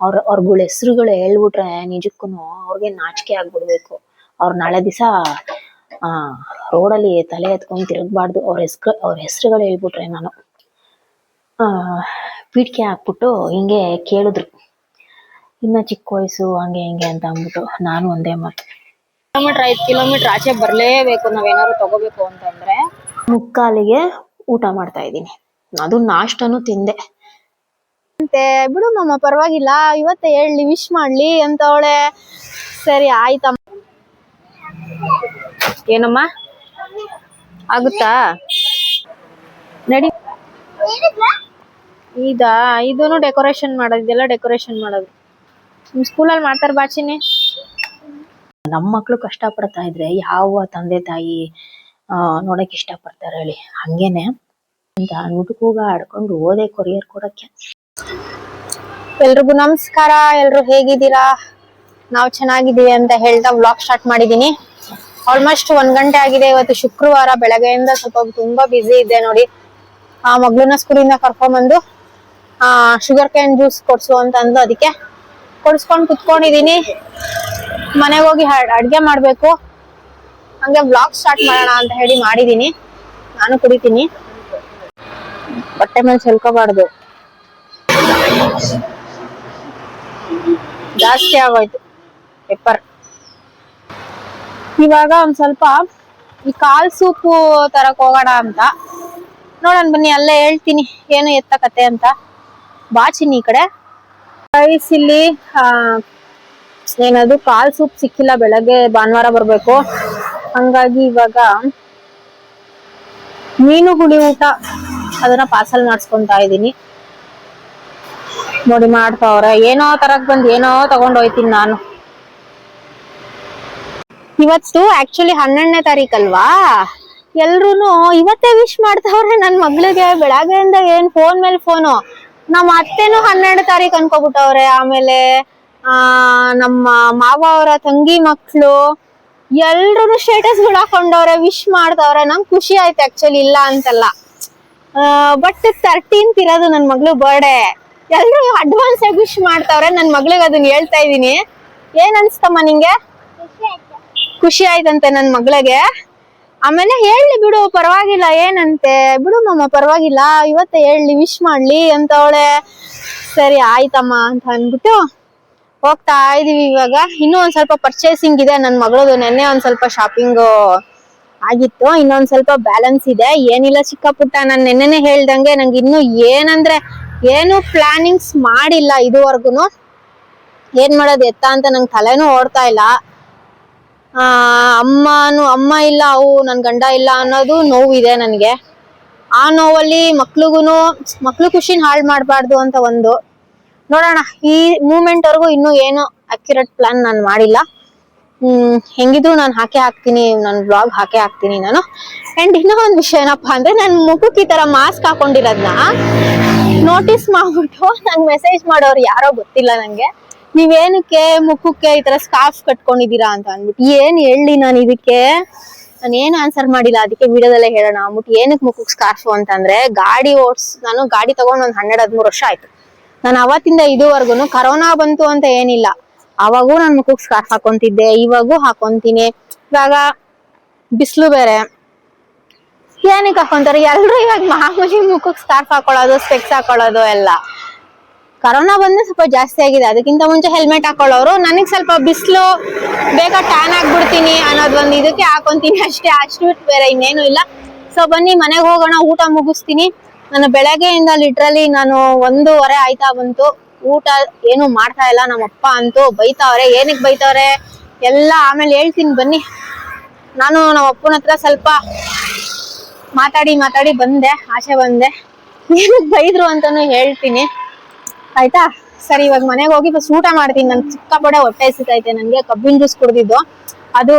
ಅವ್ರಗಳ ಹೆಸರುಗಳು ಹೇಳ್ಬಿಟ್ರೆ ನಿಜಕ್ಕೂನು ಅವ್ರಿಗೆ ನಾಚಿಕೆ ಆಗ್ಬಿಡ್ಬೇಕು. ಅವ್ರ ನಾಳೆ ದಿವಸ ರೋಡಲ್ಲಿ ತಲೆ ಎತ್ಕೊಂಡ್ ತಿರುಗಬಾರ್ದು. ಅವ್ರ ಹೆಸರುಗಳು ಹೇಳ್ಬಿಟ್ರೆ ನಾನು ಪೀಠಕ್ಕೆ ಹಾಕ್ಬಿಟ್ಟು ಹಿಂಗೆ ಕೇಳಿದ್ರು, ಇನ್ನ ಚಿಕ್ಕ ವಯಸ್ಸು ಹಂಗೆ ಹಿಂಗೆ ಅಂತ ಅಂದ್ಬಿಟ್ಟು ನಾನು ಒಂದೇ ಮಾತು, 5 ಕಿಲೋಮೀಟರ್ ಆಚೆ ಬರ್ಲೇಬೇಕು ನಾವೇನಾದ್ರು ತಗೋಬೇಕು ಅಂತಂದ್ರೆ. 3:15ಗೆ ಊಟ ಮಾಡ್ತಾ ಇದ್ದೀನಿ. ಅದು ನಾಷ್ಟನು ತಿಂದೆ. ಬಿಡು ಮಮ್ಮ ಪರವಾಗಿಲ್ಲ, ಇವತ್ತೇ ಹೇಳಿ ವಿಶ್ ಮಾಡ್ಲಿ ಅಂತ ಅವಳೆ. ಸರಿ ಆಯ್ತಮ್ಮ. ಏನಮ್ಮ ಆಗುತ್ತಾ ನಡಿ. ಇದೂನು ಡೆಕೋರೇಷನ್ ಮಾಡೋದಿದೆಲ್ಲ ಡೆಕೋರೇಷನ್ ಮಾಡೋದು ನಿಮ್ ಸ್ಕೂಲಲ್ಲಿ ಮಾಡ್ತಾರ ಬಾಚಿನಿ. ನಮ್ಮ ಮಕ್ಳು ಕಷ್ಟ ಪಡ್ತಾ ಇದ್ರೆ ಯಾವ ತಂದೆ ತಾಯಿ ನೋಡಕ್ ಇಷ್ಟ ಪಡ್ತಾರೆ ಹೇಳಿ. ಹಂಗೇನೆ ಅಂತ ನುಡುಕೂಗ ಆಡ್ಕೊಂಡು ಓದೆ ಕೊರಿಯರ್ ಕೊಡಕ್ಕೆ. ಎಲ್ರಿಗೂ ನಮಸ್ಕಾರ. ಎಲ್ರು ಹೇಗಿದ್ದೀರಾ? ನಾವು ಚೆನ್ನಾಗಿದ್ದೀವಿ ಅಂತ ಹೇಳ್ತಾ ವ್ಲಾಗ್ ಸ್ಟಾರ್ಟ್ ಮಾಡಿದೀನಿ. ಆಲ್ಮೋಸ್ಟ್ 1 ಗಂಟೆ ಆಗಿದೆ. ಇವತ್ತು ಶುಕ್ರವಾರ, ಬೆಳಗ್ಗೆಯಿಂದ ಸ್ವಲ್ಪ ತುಂಬಾ ಬಿಸಿ ಇದ್ದೆ ನೋಡಿ. ಆ ಮಗಳನ್ನ ಸ್ಕೂಲಿಂದ ಕರ್ಕೊಂಡ್ಬಂದು ಶುಗರ್ ಕ್ಯಾನ್ ಜ್ಯೂಸ್ ಕೊಡ್ಸು ಅಂತ ಅಂದು ಅದಕ್ಕೆ ಕೊಡ್ಸ್ಕೊಂಡ್ ಕುತ್ಕೊಂಡಿದೀನಿ. ಮನೆಗೆ ಹೋಗಿ ಅಡ್ಗೆ ಮಾಡ್ಬೇಕು. ಹಂಗೆ ವ್ಲಾಗ್ ಸ್ಟಾರ್ಟ್ ಮಾಡೋಣ ಅಂತ ಹೇಳಿ ಮಾಡಿದೀನಿ. ನಾನು ಕುಡಿತೀನಿ. ಬಟ್ಟೆ ಮೇಲೆ ಚೆಲ್ಕೋಬಾರ್ದು, ಜಾಸ್ತಿ ಆಗೋಯ್ತು ಪೆಪ್ಪರ್. ಇವಾಗ ಒಂದ್ ಸ್ವಲ್ಪ ಈ ಕಾಲ್ ಸೂಪು ತರಕ್ ಹೋಗೋಣ ಅಂತ. ನೋಡೋಣ ಬನ್ನಿ, ಅಲ್ಲೇ ಹೇಳ್ತೀನಿ ಏನು ಎತ್ತ ಕತೆ ಅಂತ. ಬಾಚಿನಿ ಈ ಕಡೆ ರೈಸ್ ಇಲ್ಲಿ ಏನದು ಕಾಲ್ ಸೂಪ್ ಸಿಕ್ಕಿಲ್ಲ. ಬೆಳಗ್ಗೆ ಭಾನುವಾರ ಬರ್ಬೇಕು, ಹಂಗಾಗಿ ಇವಾಗ ಮೀನು ಹುಳಿ ಊಟ ಅದನ್ನ ಪಾರ್ಸಲ್ ಮಾಡಿಸ್ಕೊಂತಾ ಇದೀನಿ. ನೋಡಿ ಮಾಡ್ತಾವ್ರೆ. ಏನೋ ತರಕ್ ಬಂದ್ ಏನೋ ತಗೊಂಡ್ ಹೋಯ್ತೀನಿ ನಾನು. ಇವತ್ತು ಆಕ್ಚುಲಿ 12ನೇ ತಾರೀಕಲ್ವಾ, ಎಲ್ರುನು ಇವತ್ತೇ ವಿಶ್ ಮಾಡ್ತಾವ್ರೆ ನನ್ ಮಗಳಿಗೆ. ಬೆಳಗ್ಗೆಯಿಂದ ಏನ್ ಫೋನ್ ಮೇಲೆ ಫೋನು. ನಮ್ಮ ಅತ್ತೆನೂ 12 ತಾರೀಕು ಅನ್ಕೋಬಿಟ್ಟವ್ರೆ. ಆಮೇಲೆ ನಮ್ಮ ಮಾವ ಅವರ ತಂಗಿ ಮಕ್ಳು ಎಲ್ರು ಸ್ಟೇಟಸ್ ಗಳು ಹಾಕೊಂಡವ್ರೆ, ವಿಶ್ ಮಾಡ್ತಾವ್ರೆ. ನಂಗೆ ಖುಷಿ ಆಯ್ತು ಆಕ್ಚುಲಿ, ಇಲ್ಲ ಅಂತಲ್ಲ. ಬಟ್ 13th ಇರೋದು ನನ್ ಮಗಳು ಬರ್ಡೇ. ಎಲ್ರು ಅಡ್ವಾನ್ಸ್ ಆಗಿ ವಿಶ್ ಮಾಡ್ತಾವ್ರೆ. ನನ್ ಮಗಳಿಗೆ ಅದನ್ನ ಹೇಳ್ತಾ ಇದೀನಿ. ಏನ್ ಅನ್ಸ್ತಮ್ಮ ನಿಂಗೆ? ಖುಷಿ ಆಯ್ತಂತೆ ನನ್ ಮಗಳಿಗೆ. ಆಮೇಲೆ ಹೇಳಿ ಬಿಡು ಪರವಾಗಿಲ್ಲ, ಏನಂತೆ ಬಿಡು ಮಮ್ಮ ಪರವಾಗಿಲ್ಲ, ಇವತ್ತೇ ಹೇಳಿ ವಿಶ್ ಮಾಡ್ಲಿ ಅಂತ ಅವಳೆ. ಸರಿ ಆಯ್ತಮ್ಮ ಅಂತ ಅಂದ್ಬಿಟ್ಟು ಹೋಗ್ತಾ ಇದೀವಿ. ಇವಾಗ ಇನ್ನೂ ಒಂದ್ ಸ್ವಲ್ಪ ಪರ್ಚೇಸಿಂಗ್ ಇದೆ ನನ್ ಮಗಳದು. ನೆನ್ನೆ ಒಂದ್ ಸ್ವಲ್ಪ ಶಾಪಿಂಗ್ ಆಗಿತ್ತು, ಇನ್ನೊಂದ್ ಸ್ವಲ್ಪ ಬ್ಯಾಲೆನ್ಸ್ ಇದೆ. ಏನಿಲ್ಲ ಚಿಕ್ಕ ಪುಟ್ಟ. ನಾನ್ ನೆನ್ನೆನೆ ಹೇಳ್ದಂಗೆ ನಂಗೆ ಇನ್ನು ಏನಂದ್ರೆ ಏನು ಪ್ಲಾನಿಂಗ್ಸ್ ಮಾಡಿಲ್ಲ ಇದುವರೆಗುನು. ಏನ್ ಮಾಡೋದು ಎತ್ತ ಅಂತ ನಂಗೆ ತಲೆನೂ ಓಡ್ತಾ ಇಲ್ಲ. ಅಮ್ಮ ಇಲ್ಲ, ನನ್ ಗಂಡ ಇಲ್ಲ ಅನ್ನೋದು ನೋವಿದೆ ನನ್ಗೆ. ಆ ನೋವಲ್ಲಿ ಮಕ್ಳು ಖುಷಿನ ಹಾಳು ಮಾಡ್ಬಾರ್ದು ಅಂತ ಒಂದು. ನೋಡೋಣ, ಈ ಮೂಮೆಂಟ್ ವರ್ಗು ಇನ್ನು ಏನು ಅಕ್ಯುರೇಟ್ ಪ್ಲಾನ್ ನಾನು ಮಾಡಿಲ್ಲ. ಹೆಂಗಿದ್ರು ನಾನು ಹಾಕ್ತೀನಿ, ನನ್ ಬ್ಲಾಗ್ ಹಾಕ್ತೀನಿ ನಾನು. ಅಂಡ್ ಇನ್ನೂ ಒಂದ್ ವಿಷಯ ಏನಪ್ಪಾ ಅಂದ್ರೆ, ನನ್ ಮುಖಕ್ಕೆ ಈ ತರ ಮಾಸ್ಕ್ ಹಾಕೊಂಡಿರೋದ್ನ ನೋಟಿಸ್ ಮಾಡ್ಬಿಟ್ಟು ನಂಗೆ ಮೆಸೇಜ್ ಮಾಡೋರು ಯಾರೋ ಗೊತ್ತಿಲ್ಲ ನಂಗೆ, ನೀವೇನಕ್ಕೆ ಮುಖಕ್ಕೆ ಈ ತರ ಸ್ಕಾರ್ಫ್ ಕಟ್ಕೊಂಡಿದೀರಾ ಅಂತ ಅಂದ್ಬಿಟ್ಟು. ಏನ್ ಹೇಳಿ ನಾನು ಇದಕ್ಕೆ ನಾನೇನು ಆನ್ಸರ್ ಮಾಡಿಲ್ಲ. ಅದಕ್ಕೆ ವಿಡಿಯೋದಲ್ಲೇ ಹೇಳೋಣ ಅಂದ್ಬಿಟ್ಟು. ಏನಕ್ಕೆ ಮುಖಕ್ಕೆ ಸ್ಕಾರ್ಫ್ ಅಂತಂದ್ರೆ, ನಾನು ಗಾಡಿ ತಗೊಂಡ್ ಒಂದ್ 12-13 ವರ್ಷ ಆಯ್ತು. ನಾನು ಅವತ್ತಿಂದ ಇದುವರೆಗೂ ಕರೋನಾ ಬಂತು ಅಂತ ಏನಿಲ್ಲ, ಅವಾಗೂ ನಾನು ಮುಖಕ್ಕೆ ಸ್ಕಾರ್ಫ್ ಹಾಕೊಂತಿದ್ದೆ, ಇವಾಗೂ ಹಾಕೊಂತೀನಿ. ಇವಾಗ ಬಿಸಿಲು ಬೇರೆ, ಏನಕ್ಕೆ ಹಾಕೊಂತಾರೆ ಎಲ್ರು ಇವಾಗ ಮಾಮೂಲಿ ಮುಖಕ್ಕೆ ಸ್ಕಾರ್ಫ್ ಹಾಕೊಳ್ಳೋದು, ಸ್ಪೆಕ್ಸ್ ಹಾಕೊಳ್ಳೋದು ಎಲ್ಲ. ಕರೋನಾ ಬಂದ್ರೆ ಸ್ವಲ್ಪ ಜಾಸ್ತಿ ಆಗಿದೆ. ಅದಕ್ಕಿಂತ ಮುಂಚೆ ಹೆಲ್ಮೆಟ್ ಹಾಕೊಳ್ಳೋರು. ನನಗ್ ಸ್ವಲ್ಪ ಬಿಸಿಲು ಬೇಗ ಟ್ಯಾನ್ ಆಗ್ಬಿಡ್ತೀನಿ ಅನ್ನೋದೊಂದು ಇದಕ್ಕೆ ಹಾಕೊಂತೀನಿ ಅಷ್ಟೇ. ಅಷ್ಟು ಬೇರೆ ಇನ್ನೇನು ಇಲ್ಲ. ಸೊ ಬನ್ನಿ ಮನೆಗೆ ಹೋಗೋಣ. ಊಟ ಮುಗಿಸ್ತೀನಿ. ನಾನು ಬೆಳಗ್ಗೆಯಿಂದ ಲಿಟ್ರಲಿ ನಾನು 1:15 ಆಯ್ತಾ ಬಂತು. ಊಟ ಏನು ಮಾಡ್ತಾ ಇಲ್ಲ. ನಮ್ಮಪ್ಪ ಅಂತೂ ಬೈತಾವ್ರೆ. ಏನಕ್ಕೆ ಬೈತಾವ್ರೆ ಎಲ್ಲ ಆಮೇಲೆ ಹೇಳ್ತೀನಿ ಬನ್ನಿ. ನಾನು ನಮ್ಮ ಅಪ್ಪನ ಹತ್ರ ಸ್ವಲ್ಪ ಮಾತಾಡಿ ಬಂದೆ, ಆಚೆ ಬಂದೆ. ಏನಕ್ಕೆ ಬೈದ್ರು ಅಂತಾನು ಹೇಳ್ತೀನಿ ಆಯ್ತಾ. ಸರಿ ಇವಾಗ ಮನೆಗೆ ಹೋಗಿ ಫಸ್ಟ್ ಊಟ ಮಾಡ್ತೀನಿ. ನನ್ ಸಿಕ್ಕಾಪಟ್ಟೆ ಹೊಟ್ಟೆ ಹಸಿತೈತೆ. ನನ್ಗೆ ಕಬ್ಬಿನ ಜ್ಯೂಸ್ ಕುಡ್ದಿದ್ದು, ಅದು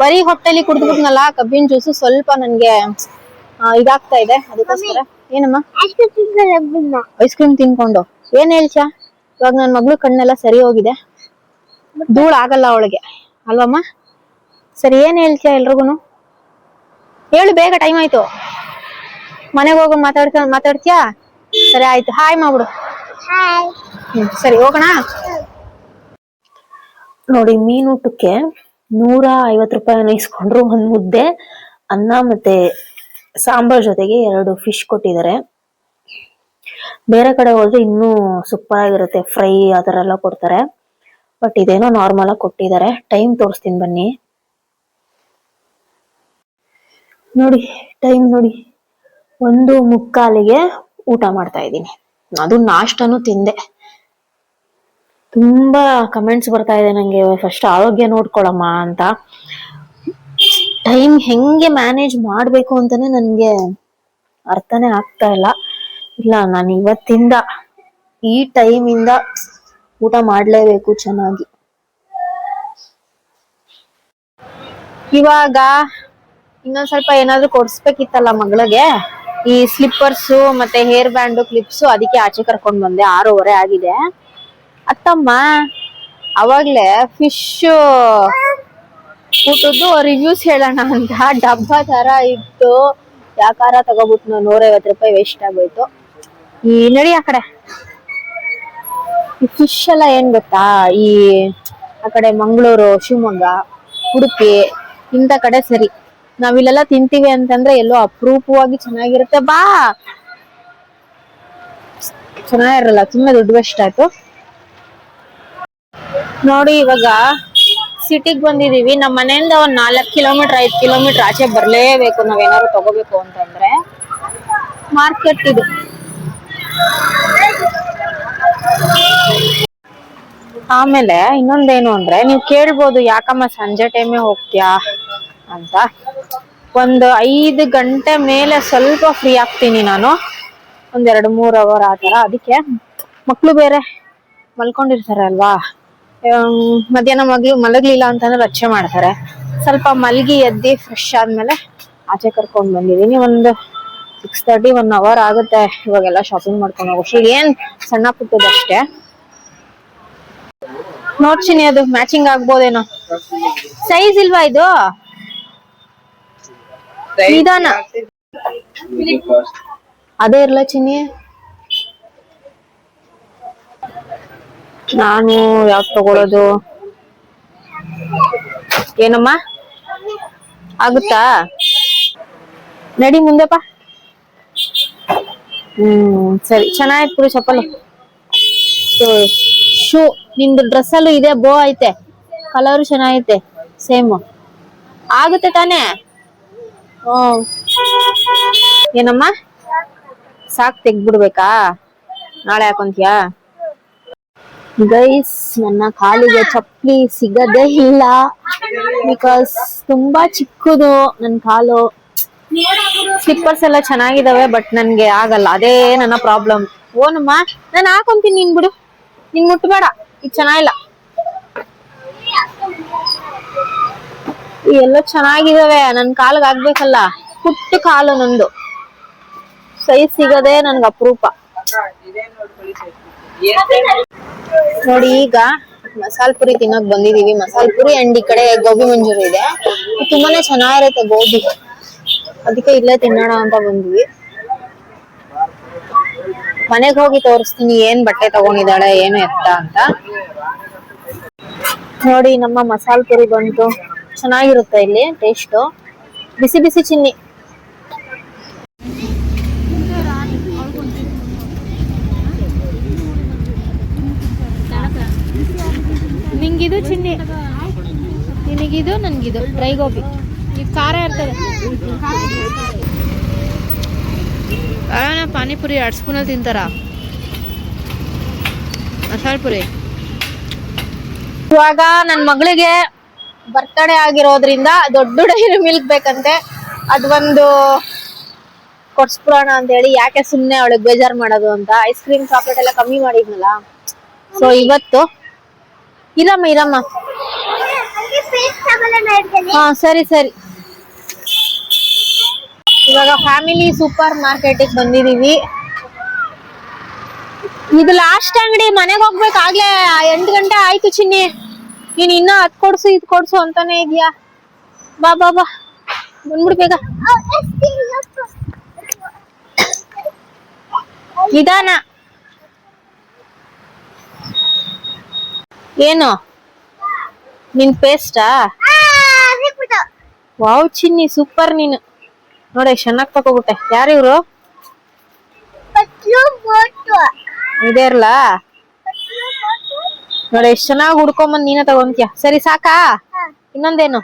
ಬರೀ ಹೊಟ್ಟೆಲಿ ಕುಡ್ದ್ಬಿಟ್ನಲ್ಲ ಕಬ್ಬಿನ ಜ್ಯೂಸ್, ಸ್ವಲ್ಪ ನನ್ಗೆ ಇದಾಗ್ತಾ ಇದೆ. ಅದಕ್ಕೋಸ್ಕರ. ಏನಮ್ಮ? ಐಸ್ ಕ್ರೀಮ್ ತಿನ್ಕೊಂಡು ಏನ್ ಹೇಳ್ಚ? ಇವಾಗ ನನ್ ಮಗಳು ಕಣ್ಣೆಲ್ಲ ಸರಿ ಹೋಗಿದೆ, ಧೂಳ ಆಗಲ್ಲ ಅವಳಿಗೆ ಅಲ್ವಮ್ಮ? ಸರಿ ಏನ್ ಹೇಳ್ಚ ಎಲ್ರಿಗೂನು ಹೇಳು ಬೇಗ, ಟೈಮ್ ಆಯ್ತು. ಮನೆಗೆ ಹೋಗೋ ಮಾತಾಡ್ತೀಯಾ? ಸರಿ ಆಯ್ತು, ಹಾಯ್ ಮಾಡ್ಬಿಡು. ಸರಿ ಹೋಗೋಣ. ನೋಡಿ ಮೀನ್ ಊಟಕ್ಕೆ 150 ರೂಪಾಯಿ ಇಸ್ಕೊಂಡ್ರು, ಒಂದ್ ಮುದ್ದೆ ಅನ್ನ ಮತ್ತೆ ಸಾಂಬಾರ್ ಜೊತೆಗೆ 2 ಫಿಶ್ ಕೊಟ್ಟಿದ್ದಾರೆ. ಬೇರೆ ಕಡೆ ಹೋದ್ರೆ ಇನ್ನೂ ಸೂಪರ್ ಆಗಿರುತ್ತೆ, ಫ್ರೈ ಆತರ ಎಲ್ಲ ಕೊಡ್ತಾರೆ. ಬಟ್ ಇದೇನೋ ನಾರ್ಮಲ್ ಆಗಿ ಕೊಟ್ಟಿದ್ದಾರೆ. ಟೈಮ್ ತೋರಿಸ್ತೀನಿ ಬನ್ನಿ. ನೋಡಿ ಟೈಮ್ ನೋಡಿ, 1:45ಗೆ ಊಟ ಮಾಡ್ತಾ ಇದ್ದೀನಿ. ಅದು ನಾಷ್ಟನು ತಿಂದೆ. ತುಂಬಾ ಕಮೆಂಟ್ಸ್ ಬರ್ತಾ ಇದೆ ನಂಗೆ, ಫಸ್ಟ್ ಆರೋಗ್ಯ ನೋಡ್ಕೊಳಮ್ಮ ಅಂತ. ಟೈಮ್ ಹೆಂಗೆ ಮ್ಯಾನೇಜ್ ಮಾಡ್ಬೇಕು ಅಂತಾನೆ ನನ್ಗೆ ಅರ್ಥನೇ ಆಗ್ತಾ ಇಲ್ಲ. ಇಲ್ಲ, ನಾನು ಇವತ್ತಿಂದ ಈ ಟೈಮ್ ಇಂದ ಊಟ ಮಾಡ್ಲೇಬೇಕು ಚೆನ್ನಾಗಿ. ಇವಾಗ ಇನ್ನೊಂದ್ ಸ್ವಲ್ಪ ಏನಾದ್ರು ಕೊಡ್ಸ್ಬೇಕಿತ್ತಲ್ಲ ಮಗಳಿಗೆ. ಈ ಸ್ಲಿಪ್ಪರ್ಸ್ ಮತ್ತೆ ಹೇರ್ ಬ್ಯಾಂಡ್ ಕ್ಲಿಪ್ಸ್ ಅದಕ್ಕೆ ಆಚೆ ಕರ್ಕೊಂಡ್ ಬಂದೆ. 6:30 ಆಗಿದೆ. ಅತ್ತಮ್ಮ ಅವಾಗ್ಲೇ ಫಿಶ್ ಊಟದ್ದು ರಿವ್ಯೂಸ್ ಹೇಳೋಣ ಅಂತ ಡಬ್ಬ ತರ ಇತ್ತು. ಯಾಕಾರ ತಗೋಬಿಟ್ಟು 150 ರೂಪಾಯಿ ವೇಸ್ಟ್ ಆಗೋಯ್ತು. ಈ ನಡಿ ಆ ಕಡೆ. ಈ ಫಿಶ್ ಎಲ್ಲ ಏನ್ ಗೊತ್ತಾ, ಈ ಆ ಕಡೆ ಮಂಗಳೂರು, ಶಿವಮೊಗ್ಗ, ಉಡುಪಿ ಇಂಥ ಕಡೆ ಸರಿ. ನಾವಿಲ್ಲೆಲ್ಲ ತಿಂತೀವಿ ಅಂತಂದ್ರೆ ಎಲ್ಲೋ ಅಪರೂಪವಾಗಿ ಚೆನ್ನಾಗಿರುತ್ತೆ. ಬಾ, ಚೆನ್ನಾಗಿರಲ್ಲ, ತುಂಬಾ ದುಡ್ಡು ವೇಸ್ಟ್ ಆಯ್ತು. ನೋಡಿ ಇವಾಗ ಸಿಟಿಗ್ ಬಂದಿದೀವಿ. ನಮ್ಮ ಮನೆಯಿಂದ ಒಂದ್ 4 ಕಿಲೋಮೀಟರ್ 5 ಕಿಲೋಮೀಟರ್ ಆಚೆ ಬರ್ಲೇಬೇಕು ನಾವೇನಾದ್ರು ತಗೋಬೇಕು ಅಂತಂದ್ರೆ. ಮಾರ್ಕೆಟ್ ಇದು. ಆಮೇಲೆ ಇನ್ನೊಂದೇನು ಅಂದ್ರೆ, ನೀವ್ ಕೇಳ್ಬೋದು ಯಾಕಮ್ಮ ಸಂಜೆ ಟೈಮೇ ಹೋಗ್ತೀಯಾ ಅಂತ. ಒಂದು 5 ಗಂಟೆ ಮೇಲೆ ಸ್ವಲ್ಪ ಫ್ರೀ ಆಗ್ತೀನಿ ನಾನು, ಒಂದ್ 2-3 ಅವರ್ ಆತರ. ಅದಕ್ಕೆ ಮಕ್ಳು ಬೇರೆ ಮಲ್ಕೊಂಡಿರ್ತಾರೆ ಅಲ್ವಾ, ಮಧ್ಯಾಹ್ನ ಮಲಗ್ಲಿಲ್ಲ ಅಂತಂದ್ರೆ ರಚ್ಚೆ ಮಾಡ್ತಾರೆ. ಸ್ವಲ್ಪ ಮಲ್ಗಿ ಎದ್ದಿ ಫ್ರೆಶ್ ಆದ್ಮೇಲೆ ಆಚೆ ಕರ್ಕೊಂಡ್ ಬಂದಿದೀನಿ. ಒಂದು 6:30 1 ಅವರ್ ಆಗುತ್ತೆ ಇವಾಗೆಲ್ಲ ಶಾಪಿಂಗ್ ಮಾಡ್ಕೊಂಡು ಹೋಗೋಷ್ಟು. ಏನ್ ಸಣ್ಣ ಪುಟ್ಟದಷ್ಟೇ. ನೋಡ್ತೀನಿ ಅದು ಮ್ಯಾಚಿಂಗ್ ಆಗ್ಬೋದೇನೋ. ಸೈಜ್ ಇಲ್ವಾ ಇದು? ನಿಧಾನ, ಅದೇ ಇರ್ಲ ಚಿನ್ನಿ. ನಾನು ಯಾವ್ದು ತಗೊಳ್ಳೋದು? ಏನಮ್ಮ ಆಗುತ್ತಾ? ನಡಿ ಮುಂದೆಪ್ಪ. ಸರಿ, ಚೆನ್ನಾಗಿತ್ತು ಬಿಡು ಚಪ್ಪಲು. ಶೂ ನಿಂದು ಡ್ರೆಸ್ ಅಲ್ಲೂ ಇದೆ, ಬೋ ಐತೆ, ಕಲರ್ ಚೆನ್ನಾಗೈತೆ, ಸೇಮ್ ಆಗುತ್ತೆ ತಾನೇ? ಏನಮ್ಮ ಸಾಕ್ ತೆಗ್ದ್ಬಿಡ್ಬೇಕಾ? ನಾಳೆ ಹಾಕೊಂತೀಯಾ? ಗೈಸ್, ನನ್ನ ಕಾಲಿಗೆ ಚಪ್ಪಲಿ ಸಿಗದೇ ಇಲ್ಲ, ಬಿಕಾಸ್ ತುಂಬಾ ಚಿಕ್ಕದು ನನ್ ಕಾಲು. ಸ್ಲಿಪ್ಪರ್ಸ್ ಎಲ್ಲ ಚೆನ್ನಾಗಿದಾವೆ, ಬಟ್ ನನ್ಗೆ ಆಗಲ್ಲ. ಅದೇ ನನ್ನ ಪ್ರಾಬ್ಲಮ್. ಓನಮ್ಮ, ನಾನು ಹಾಕೊಂತೀನಿ, ನೀನ್ ಬಿಡು, ನಿನ್ ಮುಟ್ಬೇಡ, ಇದು ಚೆನ್ನಾಗಿಲ್ಲ. ಎಲ್ಲ ಚೆನ್ನಾಗಿದಾವೆ, ನನ್ ಕಾಲಿಗೆ ಆಗ್ಬೇಕಲ್ಲ. ಪುಟ್ಟ ಕಾಲು ನಂದು, ಸೈಜ್ ಸಿಗದೆ ನನ್ಗೆ ಅಪರೂಪ. ನೋಡಿ ಈಗ ಮಸಾಲ ಪುರಿ ತಿನ್ನೋಕ್ ಬಂದಿದೀವಿ. ಮಸಾಲ ಪುರಿ ಅಂಡ್ ಈ ಕಡೆ ಗೋಬಿ ಮಂಚೂರಿ ಇದೆ. ತುಂಬಾನೇ ಚೆನ್ನಾಗಿರುತ್ತೆ ಗೋಬಿ, ಅದಕ್ಕೆ ಇಲ್ಲೇ ತಿನ್ನೋಣ ಅಂತ ಬಂದ್ವಿ. ಮನೆಗೆ ಹೋಗಿ ತೋರಿಸ್ತೀನಿ ಏನ್ ಬಟ್ಟೆ ತಗೊಂಡಿದ್ದಾಳೆ ಏನು ಎತ್ತ ಅಂತ. ನೋಡಿ ನಮ್ಮ ಮಸಾಲ ಪುರಿ ಬಂತು. ಚೆನ್ನಾಗಿರುತ್ತೆ ಇಲ್ಲಿ ಟೇಸ್ಟ್. ಬಿಸಿ ಬಿಸಿ ಚಿನ್ನಿ. ನಿಂಗಿದು ಚಿನ್ನಿ, ನಿನಗಿದು, ನನ್ಗಿದು ಡ್ರೈ ಗೋಬಿ. ಇದು ಖಾರ ಇರ್ತದೆ. ಪಾನಿಪುರಿ 2 ಸ್ಪೂನಲ್ಲಿ ತಿಂತಾರ. ಮಸಾಲ ಪುರಿ ಇವಾಗ ನನ್ ಮಗಳಿಗೆ ಬರ್ತಡೇ ಆಗಿರೋದ್ರಿಂದ ದೊಡ್ಡ ಡೈರಿ ಮಿಲ್ಕ್ ಬೇಕಂತೆ. ಅದೊಂದು ಕೊಡ್ಸ್ಬಿಡೋಣ ಅಂತ ಹೇಳಿ. ಯಾಕೆ ಸುಮ್ನೆ ಅವಳಿಗೆ ಬೇಜಾರ್ ಮಾಡೋದು ಅಂತ. ಐಸ್ ಕ್ರೀಮ್ ಚಾಕ್ಲೇಟ್ ಎಲ್ಲ ಕಮ್ಮಿ ಮಾಡಿದ್ನಲ್ಲ, ಸೊ ಇವತ್ತು ಇರಮ್ಮ. ಹಾ ಸರಿ. ಇವಾಗ ಫ್ಯಾಮಿಲಿ ಸೂಪರ್ ಮಾರ್ಕೆಟ್ ಬಂದಿದೀವಿ. ಇದು ಲಾಸ್ಟ್ ಅಂಗಡಿ. ಮನೆಗೆ ಹೋಗ್ಬೇಕಾಗ್ಲೇ 8 ಗಂಟೆ ಆಯ್ತು ಚಿನ್ನಿ. ನೀನ್ ಇನ್ನ ಅದ್ ಕೊಡ್ಸು ಇದ್ ಕೊಡ್ಸು ಅಂತಾನೆ ಇದೆಯಾ. ಬಾ ಬಂದ್ಬಿಡ್ ಬೇಗ. ನಿಧಾನ. ಏನು ನಿನ್ ಪೇಸ್ಟಾ? ವಾವ್ ಚಿನ್ನಿ ಸೂಪರ್ ನೀನು. ನೋಡಿ ಚೆನ್ನಾಗ್ ತಗೋಬಿಟ್ಟೆ. ಯಾರಿವ್ರು? ಇದೇ ಇರ್ಲಾ ನೋಡಿ ಎಷ್ಟ್ ಚೆನ್ನಾಗ್ ಹುಡ್ಕೊಂಬಂದ್ ನೀನೇ ತಗೊಂತೀಯ. ಸರಿ ಸಾಕಾ? ಇನ್ನೊಂದೇನು?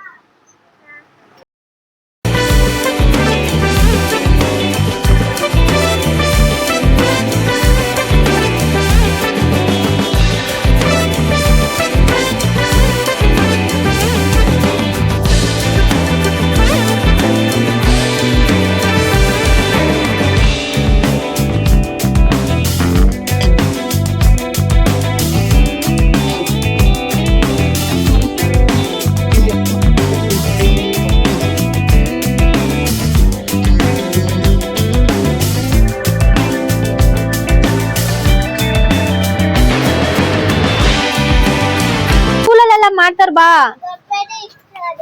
ಸ್ಕೂಲಲ್ಲೆಲ್ಲ ಮಾಡ್ತಾರ ಬಾ,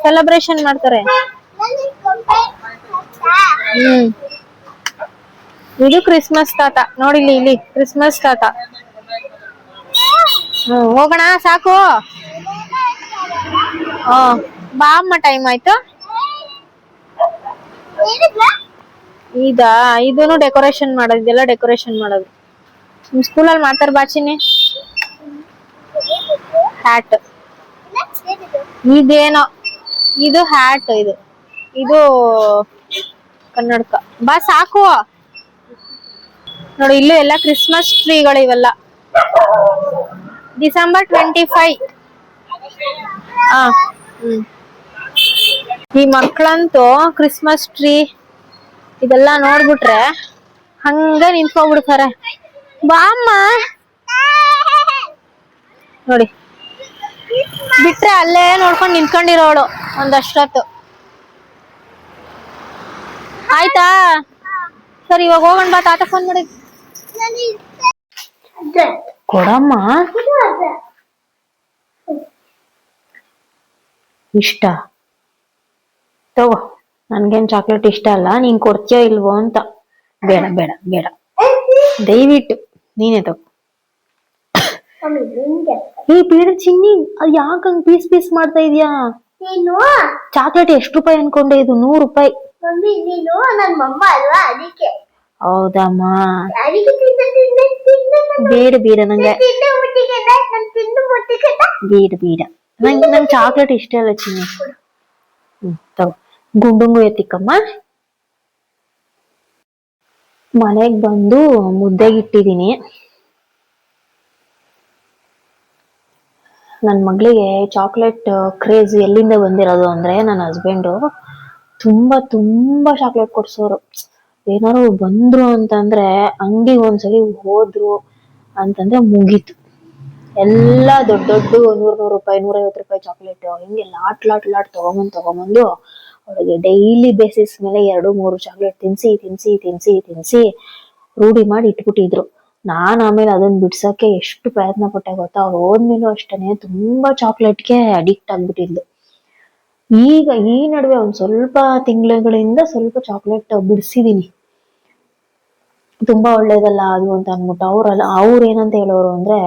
ಸೆಲೆಬ್ರೇಷನ್ ಮಾಡ್ತಾರೆ. ಇದು ಕ್ರಿಸ್ಮಸ್ ತಾತ ನೋಡಿಲಿ, ಇಲ್ಲಿ ಕ್ರಿಸ್ಮಸ್ ತಾತ. ಹೋಗೋಣ ಸಾಕು. ಬಾ ಅಮ್ಮ, ಟೈಮ್ ಆಯ್ತು. ಇದೂನು ಡೆಕೋರೇಷನ್ ಮಾಡೋದು, ಇದೆಲ್ಲ ಡೆಕೋರೇಷನ್ ಮಾಡೋದು ನಿಮ್ ಸ್ಕೂಲಲ್ಲಿ ಮಾಡ್ತಾರ ಬಾಚಿನಿ. ಹ್ಯಾಟ್ ಇದೇನೋ, ಇದು ಹ್ಯಾಟ್, ಇದು ಕನ್ನಡಕ. ಬಾ ಸಾಕು. ನೋಡಿ ಇಲ್ಲೂ ಎಲ್ಲ ಕ್ರಿಸ್ಮಸ್ ಟ್ರೀಗಳು ಇವೆಲ್ಲ. ಡಿಸೆಂಬರ್ 25. ಈ ಮಕ್ಳಂತೂ ಕ್ರಿಸ್ಮಸ್ ಟ್ರೀ ಇದೆಲ್ಲ ನೋಡ್ಬಿಟ್ರೆ ಹಂಗ ನಿಂತ್ಕೊಂಡ್ಬಿಡ್ತಾರೆ. ಬಾ ಅಮ್ಮ. ನೋಡಿ ಬಿಟ್ರೆ ಅಲ್ಲೇ ನೋಡ್ಕೊಂಡು ನಿಂತ್ಕೊಂಡಿರೋಳು ಒಂದಷ್ಟೊತ್ತು. ಆಯ್ತಾ ಸರಿ, ಇವಾಗ ಹೋಗೋಣ ಬಾ. ತಾತ ಫೋನ್ ಮಾಡಿ. ಕೊಡಮ್ಮ. ಇಷ್ಟ ತಗೋ. ನನ್ಗೇನ್ ಚಾಕ್ಲೇಟ್ ಇಷ್ಟ ಅಲ್ಲ, ನೀನ್ ಕೊಡ್ತೀಯ ಇಲ್ವೋ ಅಂತ. ಬೇಡ ಬೇಡ ಬೇಡ, ದಯವಿಟ್ಟು ನೀನೇ ತಗೋ. ಬೇಡ ಚಿನ್ನಿ, ಅದು ಯಾಕಂಗ್ ಪೀಸ್ ಪೀಸ್ ಮಾಡ್ತಾ ಇದೀಯಾ? ಚಾಕ್ಲೇಟ್ ಎಷ್ಟು ರೂಪಾಯಿ ಅನ್ಕೊಂಡೆ? ಇದು 100 ರೂಪಾಯಿ. ಹೌದಮ್ಮ, ಬೇಡ ಬೇಡ, ನಂಗೆ ಬೇಡ ಬೇಡ, ನಂಗೆ ಚಾಕ್ಲೇಟ್ ಇಷ್ಟ ಅಲ್ಲ ಚಿನ್ನಿ. ತಗೋ. ಗುಂಡುಂಗು ಎತ್ತಿಕ್ಕಮ್ಮ. ಮನೆಗ್ ಬಂದು ಮುದ್ದೆಗಿಟ್ಟಿದೀನಿ. ನನ್ ಮಗಳಿಗೆ ಚಾಕ್ಲೇಟ್ ಕ್ರೇಜ್ ಎಲ್ಲಿಂದ ಬಂದಿರೋದು ಅಂದ್ರೆ, ನನ್ನ ಹಸ್ಬೆಂಡು ತುಂಬಾ ತುಂಬಾ ಚಾಕ್ಲೇಟ್ ಕೊಡ್ಸೋರು. ಏನಾರು ಬಂದ್ರು ಅಂತಂದ್ರೆ, ಅಂಗಡಿಗೆ ಒಂದ್ಸಲಿ ಹೋದ್ರು ಅಂತಂದ್ರೆ ಮುಗೀತು. ಎಲ್ಲಾ ದೊಡ್ಡ ದೊಡ್ಡ 100 ರೂಪಾಯಿ 150 ರೂಪಾಯಿ ಚಾಕ್ಲೇಟ್ ಹಿಂಗೆ ಲಾಟ್ ಲಾಟ್ ಲಾಟ್ ತಗೊಂಬಂದು ಅವಳಿಗೆ ಡೈಲಿ ಬೇಸಿಸ್ ಮೇಲೆ 2-3 ಚಾಕ್ಲೇಟ್ ತಿನ್ಸಿ ತಿನ್ಸಿ ತಿನ್ಸಿ ತಿನ್ಸಿ ರೂಢಿ ಮಾಡಿ ಇಟ್ಬಿಟ್ಟಿದ್ರು. ನಾನ್ ಆಮೇಲೆ ಅದನ್ನ ಬಿಡ್ಸಕ್ಕೆ ಎಷ್ಟು ಪ್ರಯತ್ನ ಪಟ್ಟೆ ಗೊತ್ತಾ. ಅವ್ರು ಹೋದ್ಮೇಲೂ ಅಷ್ಟೇನೆ ತುಂಬಾ ಚಾಕ್ಲೇಟ್ಗೆ ಅಡಿಕ್ಟ್ ಆಗ್ಬಿಟ್ಟಿದ್ಲು. ಈಗ ಈ ನಡುವೆ ಒಂದ್ ಸ್ವಲ್ಪ ತಿಂಗಳುಗಳಿಂದ ಸ್ವಲ್ಪ ಚಾಕ್ಲೇಟ್ ಬಿಡಿಸಿದೀನಿ. ತುಂಬಾ ಒಳ್ಳೇದಲ್ಲ ಅದು ಅಂತ ಅನ್ಬಿಟ್ಟು ಅವ್ರು ಏನಂತ ಹೇಳೋರು ಅಂದ್ರೆ,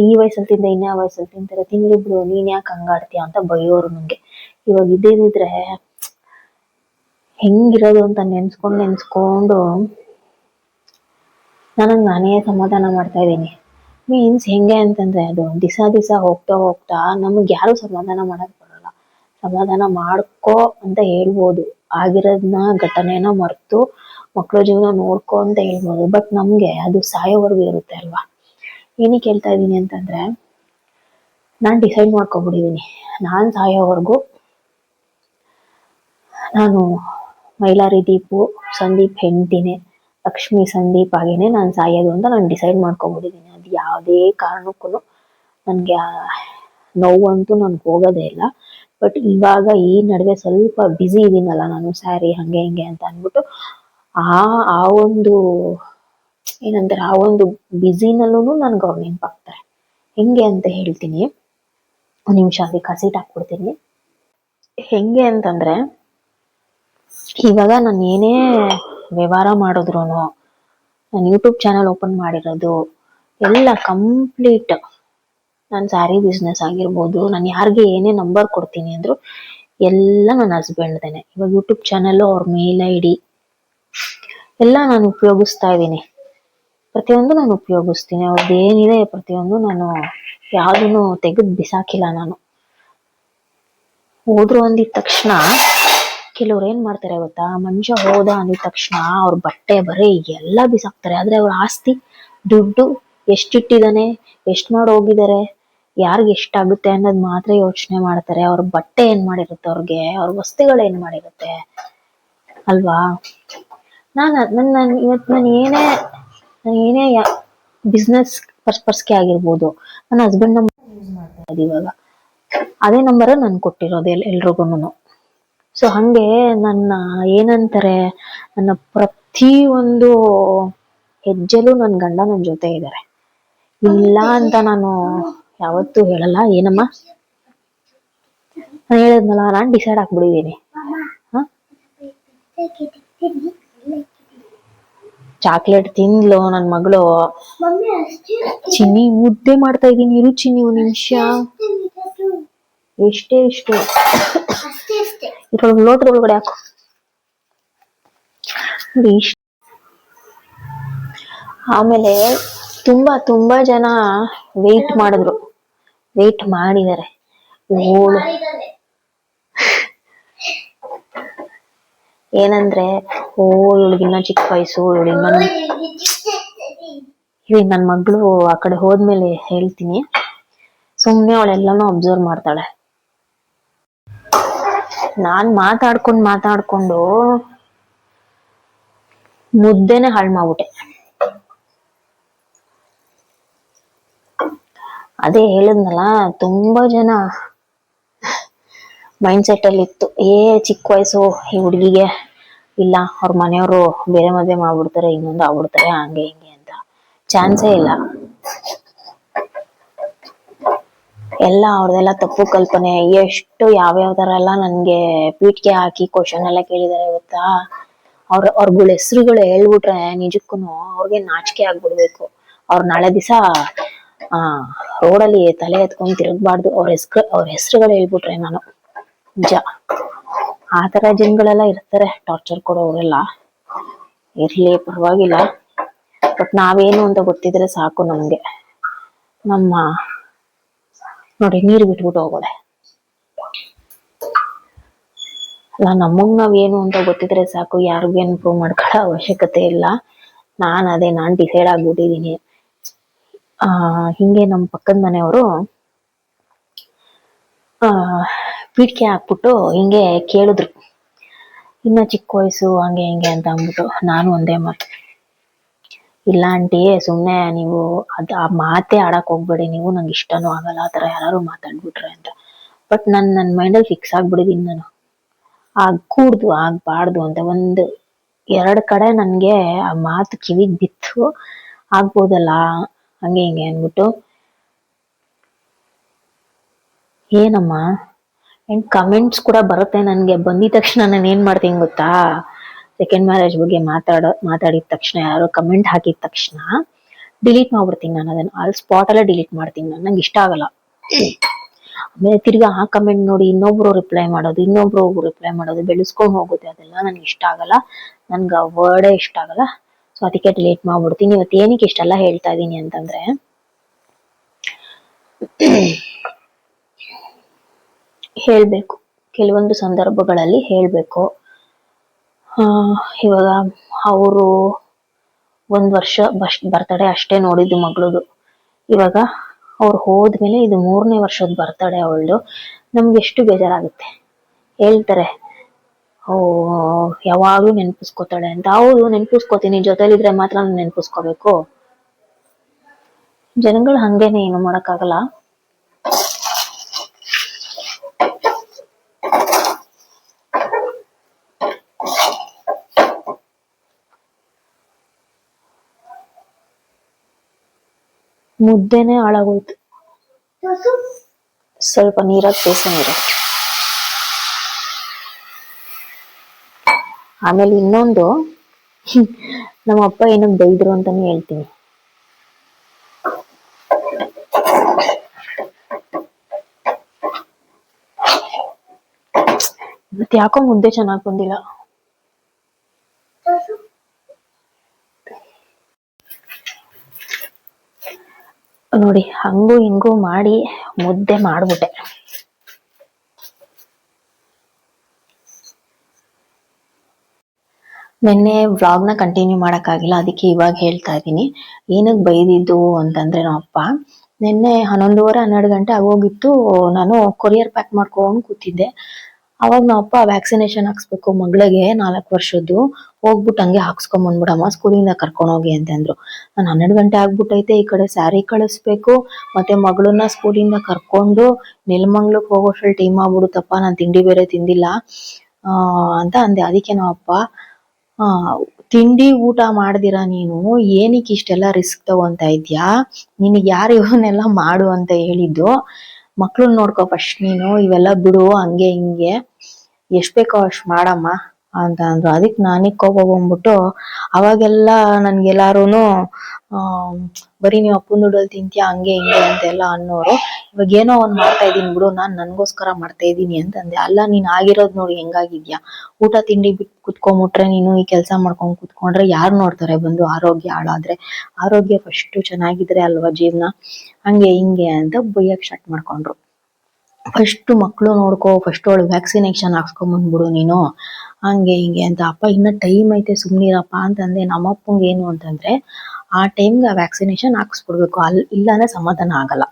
ಈ ವಯಸ್ಸಲ್ಲಿ ತಿಂದ ಇನ್ಯಾ ವಯಸ್ಸಲ್ಲಿ ತಿಂತಾರೆ, ತಿನ್ಲಿಬ್ರು, ನೀನ್ ಯಾಕೆ ಹಂಗಾಡ್ತೀಯ ಅಂತ ಬೈಯೋರು ನಂಗೆ. ಇವಾಗ ಇದ್ದಿದ್ರೆ ಹೆಂಗಿರೋದು ಅಂತ ನೆನ್ಸ್ಕೊಂಡು ನನಗ್ ನಾನೇ ಸಮಾಧಾನ ಮಾಡ್ತಾ ಇದ್ದೀನಿ. ಮೀನ್ಸ್ ಹೆಂಗೆ ಅಂತಂದ್ರೆ, ಅದು ದಿವಸ ಹೋಗ್ತಾ ಹೋಗ್ತಾ ನಮಗ್ ಯಾರು ಸಮಾಧಾನ ಮಾಡಕ್ ಬರಲ್ಲ. ಸಮಾಧಾನ ಮಾಡ್ಕೋ ಅಂತ ಹೇಳ್ಬೋದು, ಆಗಿರೋದ್ನ ಘಟನೆನ ಮರ್ತು ಮಕ್ಳ ಜೀವನ ನೋಡ್ಕೊ ಅಂತ ಹೇಳ್ಬೋದು. ಬಟ್ ನಮ್ಗೆ ಅದು ಸಾಯೋವರೆಗೂ ಇರುತ್ತೆ ಅಲ್ವಾ. ಏನಕ್ಕೆ ಹೇಳ್ತಾ ಇದೀನಿ ಅಂತಂದ್ರೆ, ನಾನ್ ಡಿಸೈಡ್ ಮಾಡ್ಕೊಬಿಟ್ಟಿದೀನಿ, ನಾನ್ ಸಾಯೋವರೆಗೂ ನಾನು ಮೈಲಾರಿ ದೀಪು ಸಂದೀಪ್ ಹೆಂಡ್ತಿನೇ, ಲಕ್ಷ್ಮಿ ಸಂದೀಪ್ ಆಗೇನೆ ನಾನು ಸಾಯೋದು ಅಂತ ನಾನು ಡಿಸೈಡ್ ಮಾಡ್ಕೊಬಿಟ್ಟಿದೀನಿ. ಅದು ಯಾವುದೇ ಕಾರಣಕ್ಕೂ ನನ್ಗೆ ನೋವಂತೂ ನನ್ಗೆ ಹೋಗೋದೇ ಇಲ್ಲ. ಬಟ್ ಇವಾಗ ಈ ನಡುವೆ ಸ್ವಲ್ಪ ಬ್ಯುಸಿ ಇದೀನಲ್ಲ ನಾನು, ಸ್ಯಾರಿ ಹಂಗೆ ಹಿಂಗೆ ಅಂತ ಅಂದ್ಬಿಟ್ಟು ಆ ಒಂದು ಏನಂತಾರೆ, ಆ ಒಂದು ಬ್ಯುಸಿನಲ್ಲೂ ನನ್ಗೆ ಅವ್ರು ನೆನಪಾಗ್ತಾರೆ. ಹೆಂಗೆ ಅಂತ ಹೇಳ್ತೀನಿ, ಒಂದ್ ನಿಮಿಷ ಅದಕ್ಕೆ ಹಸಿಟ್ ಹಾಕ್ಬಿಡ್ತೀನಿ. ಹೆಂಗೆ ಅಂತಂದ್ರೆ, ಇವಾಗ ನಾನು ಏನೇ ವ್ಯವಹಾರ ಮಾಡಿದ್ರು, ನಾನು ಯೂಟ್ಯೂಬ್ ಚಾನಲ್ ಓಪನ್ ಮಾಡಿರೋದು ಎಲ್ಲ ಕಂಪ್ಲೀಟ್ ನಾನು ಸ್ಯಾರಿ ಬಿಸ್ನೆಸ್ ಆಗಿರ್ಬೋದು, ನಾನು ಯಾರಿಗೆ ಏನೇ ನಂಬರ್ ಕೊಡ್ತೀನಿ ಅಂದ್ರು ಎಲ್ಲ ನನ್ನ ಹಸ್ಬೆಂಡ್ದೇನೆ. ಇವಾಗ ಯೂಟ್ಯೂಬ್ ಚಾನಲ್, ಅವ್ರ ಮೇಲ್ ಐಡಿ ಎಲ್ಲ ನಾನು ಉಪಯೋಗಿಸ್ತಾ ಇದ್ದೀನಿ. ಪ್ರತಿಯೊಂದು ನಾನು ಉಪಯೋಗಿಸ್ತೀನಿ. ಅವ್ರದ್ದು ಏನಿದೆ ಪ್ರತಿಯೊಂದು ನಾನು ಯಾವ್ದನ್ನು ತೆಗೆದು ಬಿಸಾಕಿಲ್ಲ ನಾನು. ಹೋದ್ರು ಅಂದಿದ ತಕ್ಷಣ ಕೆಲವ್ರು ಏನ್ ಮಾಡ್ತಾರೆ ಗೊತ್ತಾ, ಮನುಷ್ಯ ಹೋದ ಅಂದಿದ ತಕ್ಷಣ ಅವ್ರ ಬಟ್ಟೆ ಬರೀ ಎಲ್ಲ ಬಿಸಾಕ್ತಾರೆ. ಆದ್ರೆ ಅವ್ರ ಆಸ್ತಿ, ದುಡ್ಡು ಎಷ್ಟಿಟ್ಟಿದಾನೆ, ಎಷ್ಟ್ ಮಾಡಿ ಹೋಗಿದ್ದಾರೆ, ಯಾರಿಗ್ ಎಷ್ಟಾಗುತ್ತೆ ಅನ್ನೋದ್ ಮಾತ್ರ ಯೋಚನೆ ಮಾಡ್ತಾರೆ. ಅವ್ರ ಬಟ್ಟೆ ಏನ್ ಮಾಡಿರುತ್ತೆ, ಅವ್ರಿಗೆ ಅವ್ರ ವಸ್ತುಗಳು ಏನ್ ಮಾಡಿರುತ್ತೆ ಅಲ್ವಾ. ಇವತ್ತು ನಾನು ಏನೇ ಬಿಸ್ನೆಸ್ ಪರ್ಪಸ್ಗೆ ಆಗಿರ್ಬೋದು, ನನ್ನ ಹಸ್ಬೆಂಡ್ ನಂಬರ್ ಯೂಸ್ ಮಾಡ್ತಾ ಇರೋದು ಇವಾಗ. ಅದೇ ನಂಬರ್ ನಾನು ಕೊಟ್ಟಿರೋದು ಎಲ್ರಿಗೂನು. ಸೊ ಹಂಗೆ ನನ್ನ ಏನಂತಾರೆ, ನನ್ನ ಪ್ರತಿ ಒಂದು ಹೆಜ್ಜೆಲೂ ನನ್ನ ಗಂಡ ನನ್ನ ಜೊತೆ ಇದ್ದಾರೆ. ಇಲ್ಲ ಅಂತ ನಾನು ಯಾವತ್ತೂ ಹೇಳಲ್ಲ. ಏನಮ್ಮ ನಾನು ಹೇಳಿದ್ನಲ್ಲ, ನಾನು ಡಿಸೈಡ್ ಆಗ್ಬಿಟ್ಟಿದ್ದೀನಿ. ಚಾಕ್ಲೇಟ್ ತಿಂದ್ಲು ನನ್ ಮಗಳು. ಚಿನ್ನಿ ಮುದ್ದೆ ಮಾಡ್ತಾ ಇದೀನಿ, ಇರು ಚಿನ್ನಿ ಒಂದ್ ನಿಮಿಷ. ಎಷ್ಟೇ ಇಷ್ಟು ಇದ್ರೊಳಗೆ ಲೋಟದ ಒಳಗಡೆ ಹಾಕು. ನೋಡಿ ಇಷ್ಟ. ಆಮೇಲೆ ತುಂಬಾ ಜನ ವೆಯ್ಟ್ ಮಾಡಿದ್ದಾರೆ. ಏನಂದ್ರೆ, ಇವಳಿಗಿನ್ನ ಚಿಕ್ಕ ವಯಸ್ಸು, ನನ್ ಮಗಳು ಆ ಕಡೆ ಹೋದ್ಮೇಲೆ ಹೇಳ್ತೀನಿ. ಸುಮ್ನೆ ಅವಳೆಲ್ಲಾನು ಅಬ್ಸರ್ವ್ ಮಾಡ್ತಾಳೆ. ನಾನ್ ಮಾತಾಡ್ಕೊಂಡು ಮುದ್ದೆನೆ ಹಾಳು ಮಾಡ್ಬಿಟ್ಟೆ. ಅದೇ ಹೇಳಿದ್ನಲ್ಲ, ತುಂಬಾ ಜನ ಮೈಂಡ್ ಸೆಟ್ ಅಲ್ಲಿ ಇತ್ತು, ಚಿಕ್ಕ ವಯಸ್ಸು ಈ ಹುಡುಗಿಗೆ, ಇಲ್ಲ ಅವ್ರ ಮನೆಯವರು ಬೇರೆ ಮದ್ವೆ ಮಾಡ್ಬಿಡ್ತಾರೆ, ಇನ್ನೊಂದು ಆಗ್ಬಿಡ್ತಾರೆ, ಹಂಗೆ ಹಿಂಗೆ ಅಂತ. ಚಾನ್ಸೇ ಇಲ್ಲ. ಎಲ್ಲ ಅವ್ರದೆಲ್ಲ ತಪ್ಪು ಕಲ್ಪನೆ. ಎಷ್ಟು ಯಾವ್ಯಾವ ತರ ಎಲ್ಲ ನನ್ಗೆ ಪೀಠ್ಗೆ ಹಾಕಿ ಕ್ವಶನ್ ಎಲ್ಲ ಕೇಳಿದಾರೆ ಗೊತ್ತಾ. ಅವ್ರಗಳ ಹೆಸರುಗಳು ಹೇಳ್ಬಿಟ್ರೆ ನಿಜಕ್ಕೂನು ಅವ್ರಿಗೆ ನಾಚಿಕೆ ಆಗ್ಬಿಡ್ಬೇಕು. ಅವ್ರ ನಾಳೆ ದಿವಸ ರೋಡಲ್ಲಿ ತಲೆ ಎತ್ಕೊಂಡ್ ತಿರುಗಬಾರ್ದು. ಅವ್ರ ಹೆಸರುಗಳು ಹೇಳ್ಬಿಟ್ರೆ ನಾನು ನಿಜ. ಆ ತರ ಜನಗಳೆಲ್ಲ ಇರ್ತಾರೆ, ಟಾರ್ಚರ್ ಕೊಡೋರೆಲ್ಲ. ಇರ್ಲಿ, ಪರವಾಗಿಲ್ಲ. ಬಟ್ ನಾವೇನು ಅಂತ ಗೊತ್ತಿದ್ರೆ ಸಾಕು ನಮ್ಗೆ. ನೋಡಿ, ನೀರು ಬಿಟ್ಬಿಟ್ಟು ಹೋಗೋಳೆ. ಅಲ್ಲ, ನಮಗ್ ನಾವೇನು ಅಂತ ಗೊತ್ತಿದ್ರೆ ಸಾಕು, ಯಾರಿಗೇನು ಪ್ರೂವ್ ಮಾಡ್ಕೊಳ್ಳೋ ಅವಶ್ಯಕತೆ ಇಲ್ಲ. ನಾನ್ ಡಿಸೈಡ್ ಆಗ್ಬಿಟ್ಟಿದೀನಿ. ಹಿಂಗೆ ನಮ್ಮ ಪಕ್ಕದ ಮನೆಯವರು ಪೀಠ್ಕೆ ಹಾಕ್ಬಿಟ್ಟು ಹಿಂಗೆ ಕೇಳಿದ್ರು, ಇನ್ನ ಚಿಕ್ಕ ವಯಸ್ಸು ಹಂಗೆ ಹಿಂಗೆ ಅಂತ ಅಂದ್ಬಿಟ್ಟು. ನಾನು ಒಂದೇ ಮಾತು, ಇಲ್ಲ ಆಂಟಿ, ಸುಮ್ನೆ ನೀವು ಆ ಮಾತೇ ಆಡಕ್ ಹೋಗ್ಬೇಡಿ ನೀವು, ನಂಗೆ ಇಷ್ಟನೂ ಆಗಲ್ಲ ಆ ತರ ಯಾರು ಮಾತಾಡ್ಬಿಟ್ರೆ ಅಂತ. ಬಟ್ ನನ್ನ ಮೈಂಡಲ್ಲಿ ಫಿಕ್ಸ್ ಆಗ್ಬಿಟ್ಟಿದೀನಿ ನಾನು, ಆಗ್ಬಾರ್ದು ಅಂತ. 1-2 ಕಡೆ ನನ್ಗೆ ಆ ಮಾತು ಕಿವಿಗ್ ಬಿತ್ತು, ಆಗ್ಬೋದಲ್ಲ ಹಂಗೆ ಹಿಂಗೆ ಅನ್ಬಿಟ್ಟು. ಏನಮ್ಮ ಕಮೆಂಟ್ಸ್ ಕೂಡ ಬರುತ್ತೆ ನನ್ಗೆ. ಬಂದಿದ ತಕ್ಷಣ ನಾನು ಏನ್ ಮಾಡ್ತೀನಿ ಗೊತ್ತಾ, ಸೆಕೆಂಡ್ ಮ್ಯಾರೇಜ್ ಬಗ್ಗೆ ಮಾತಾಡಿದ ತಕ್ಷಣ, ಯಾರೋ ಕಮೆಂಟ್ ಹಾಕಿದ ತಕ್ಷಣ ಡಿಲೀಟ್ ಮಾಡ್ಬಿಡ್ತೀನಿ ನಾನು. ಅದನ್ನ ಅಲ್ಲಿ ಸ್ಪಾಟ್ ಅಲ್ಲೇ ಡಿಲೀಟ್ ಮಾಡ್ತೀನಿ ನಾನು. ನಂಗೆ ಇಷ್ಟ ಆಗಲ್ಲ. ಆಮೇಲೆ ತಿರ್ಗಾ ಆ ಕಮೆಂಟ್ ನೋಡಿ ಇನ್ನೊಬ್ರು ರಿಪ್ಲೈ ಮಾಡೋದು ಬೆಳೆಸ್ಕೊಂಡು ಹೋಗುತ್ತೆ. ಅದೆಲ್ಲ ನನ್ಗೆ ಇಷ್ಟ ಆಗಲ್ಲ. ನನ್ಗೆ ಆ ವರ್ಡೇ ಇಷ್ಟ ಆಗಲ್ಲ. ಸೊ ಅದಕ್ಕೆ ಡಿಲೀಟ್ ಮಾಡ್ಬಿಡ್ತೀನಿ. ಇವತ್ತು ಏನಕ್ಕೆ ಇಷ್ಟೆಲ್ಲ ಹೇಳ್ತಾ ಇದೀನಿ ಅಂತಂದ್ರೆ, ಹೇಳ್ಬೇಕು, ಕೆಲವೊಂದು ಸಂದರ್ಭಗಳಲ್ಲಿ ಹೇಳ್ಬೇಕು. ಇವಾಗ ಅವರು 1 ವರ್ಷ ಬರ್ತಡೇ ಅಷ್ಟೇ ನೋಡಿದ್ದು ಮಗಳದು. ಇವಾಗ ಅವ್ರು ಹೋದ್ಮೇಲೆ ಇದು 3ನೇ ವರ್ಷದ ಬರ್ತಡೇ ಅವಳದು. ನಮ್ಗೆ ಎಷ್ಟು ಬೇಜಾರಾಗುತ್ತೆ. ಹೇಳ್ತಾರೆ, ಯಾವಾಗ್ಲೂ ನೆನ್ಪಿಸ್ಕೋತಾಳೆ ಅಂತ. ಹೌದು, ನೆನ್ಪಿಸ್ಕೋತೀನಿ. ಜೊತೆಲಿದ್ರೆ ಮಾತ್ರ ನಾನು ನೆನ್ಪಿಸ್ಕೋಬೇಕು. ಜನಗಳು ಹಂಗೇನೆ, ಏನು ಮಾಡಕ್ಕಾಗಲ್ಲ. ಮುದ್ದೆನೆ ಹಾಳಾಗೋಯ್ತು. ಸ್ವಲ್ಪ ನೀರಾಗ ಬೇಯಿಸಿ. ಆಮೇಲೆ ಇನ್ನೊಂದು, ನಮ್ಮ ಅಪ್ಪ ಏನಕ್ಕೆ ಬೈದ್ರು ಅಂತಾನೆ ಹೇಳ್ತೀನಿ. ಮತ್ತೆ ಯಾಕೋ ಮುದ್ದೆ ಚೆನ್ನಾಗಿ ಬಂದಿಲ್ಲ. ನೋಡಿ ಹಂಗೂ ಹಿಂಗೂ ಮಾಡಿ ಮುದ್ದೆ ಮಾಡ್ಬಿಟ್ಟೆ. ನಿನ್ನೆ ವ್ಲಾಗ್ನ ಕಂಟಿನ್ಯೂ ಮಾಡೋಕ್ಕಾಗಿಲ್ಲ, ಅದಕ್ಕೆ ಇವಾಗ ಹೇಳ್ತಾ ಇದ್ದೀನಿ. ಏನಕ್ಕೆ ಬೈದಿದ್ದು ಅಂತಂದ್ರೆ ನಮ್ಮ ಅಪ್ಪ ನಿನ್ನೆ 11:30 12 ಗಂಟೆ ಆಗೋಗಿತ್ತು. ನಾನು ಕೊರಿಯರ್ ಪ್ಯಾಕ್ ಮಾಡ್ಕೊಂಡು ಕೂತಿದ್ದೆ. ಅವಾಗ ನಮ್ಮ ಅಪ್ಪ ವ್ಯಾಕ್ಸಿನೇಷನ್ ಹಾಕ್ಸ್ಬೇಕು ಮಗಳಿಗೆ 4 ವರ್ಷದ್ದು, ಹೋಗ್ಬಿಟ್ಟು ಹಂಗೆ ಹಾಕ್ಸ್ಕೊಂಡ್ ಬಂದ್ಬಿಡಮ್ಮ ಸ್ಕೂಲಿಂದ ಕರ್ಕೊಂಡು ಹೋಗಿ ಅಂತಂದ್ರು. ನಾನು 12 ಗಂಟೆ ಆಗ್ಬಿಟ್ಟೈತೆ, ಈ ಕಡೆ ಸ್ಯಾರಿ ಕಳಿಸ್ಬೇಕು, ಮತ್ತೆ ಮಗಳನ್ನ ಸ್ಕೂಲಿಂದ ಕರ್ಕೊಂಡು ನೆಲಮಂಗ್ಲಕ್ಕೆ ಹೋಗೋಷ್ಟ್ರಲ್ಲಿ ಟೈಮ್ ಆಗ್ಬಿಡುತ್ತಪ್ಪ, ನಾನು ತಿಂಡಿ ಬೇರೆ ತಿಂದಿಲ್ಲ ಅಂತ ಅಂದೆ. ಅದಕ್ಕೆ ನಾವಪ್ಪ ತಿಂಡಿ ಊಟ ಮಾಡ್ದಿರಾ ನೀನು ಏನಕ್ಕೆ ಇಷ್ಟೆಲ್ಲ ರಿಸ್ಕ್ ತಗೊಂತ ಇದ್ಯಾ, ನಿನಗೆ ಯಾರು ಇವನ್ನೆಲ್ಲ ಮಾಡು ಅಂತ ಹೇಳಿದ್ದು, ಮಕ್ಳನ್ನ ನೋಡ್ಕೊ ಫಸ್ಟ್ ನೀನು, ಇವೆಲ್ಲ ಬಿಡು ಹಂಗೆ ಹಿಂಗೆ, ಎಷ್ಟ್ ಬೇಕೋ ಅಷ್ಟ್ ಮಾಡಮ್ಮ ಅಂತ ಅಂದ್ರು. ಅದಕ್ಕೆ ನಾನೇ ಕೋಪ ಬಂದ್ಬಿಟ್ಟು ಅವಾಗೆಲ್ಲ ನನ್ಗೆಲ್ಲಾರುನು ಬರೀ ನೀವು ಅಪ್ಪನ ದುಡ್ಡಲ್ಲಿ ತಿಂತೀಯ ಹಂಗೆ ಹಿಂಗೆ ಅಂತೆಲ್ಲ ಅನ್ನೋರು, ಇವಾಗ ಏನೋ ಒಂದ್ ಮಾಡ್ತಾ ಇದೀನಿ ಬಿಡು, ನಾನ್ ನನ್ಗೋಸ್ಕರ ಮಾಡ್ತಾ ಇದ್ದೀನಿ ಅಂತಂದೆ. ಅಲ್ಲ ನೀನ್ ಆಗಿರೋದ್ ನೋಡಿ ಹೆಂಗಾಗಿದ್ಯಾ, ಊಟ ತಿಂಡಿ ಬಿಟ್ಟು ಕುತ್ಕೊಂಡ್ಬಿಟ್ರೆ ನೀನು ಈ ಕೆಲಸ ಮಾಡ್ಕೊಂಡ್ ಕುತ್ಕೊಂಡ್ರೆ ಯಾರು ನೋಡ್ತಾರೆ ಬಂದು, ಆರೋಗ್ಯ ಹಾಳಾದ್ರೆ, ಆರೋಗ್ಯ ಫಸ್ಟ್ ಚೆನ್ನಾಗಿದ್ರೆ ಅಲ್ವಾ ಜೀವನ, ಹಂಗೆ ಹಿಂಗೆ ಅಂತ ಬೈಯಕ್ ಸ್ಟಾರ್ಟ್ ಮಾಡ್ಕೊಂಡ್ರು. ಫಸ್ಟ್ ಮಕ್ಳು ನೋಡ್ಕೋ, ಫಸ್ಟ್ ಅವಳು ವ್ಯಾಕ್ಸಿನೇಷನ್ ಹಾಕ್ಸ್ಕೊಂಡ್ ಬಂದ್ಬಿಡು ನೀನು ಹಂಗೆ ಹಿಂಗೆ ಅಂತ. ಅಪ್ಪ ಇನ್ನ ಟೈಮ್ ಐತೆ ಸುಮ್ನಿರಪ್ಪ ಅಂತಂದೆ. ನಮ್ಮಪ್ಪಂಗೆ ಏನು ಅಂತಂದ್ರೆ ಆ ಟೈಮ್ಗೆ ಆ ವ್ಯಾಕ್ಸಿನೇಷನ್ ಹಾಕ್ಸ್ಬಿಡ್ಬೇಕು, ಇಲ್ಲಾಂದ್ರೆ ಸಮಾಧಾನ ಆಗಲ್ಲ.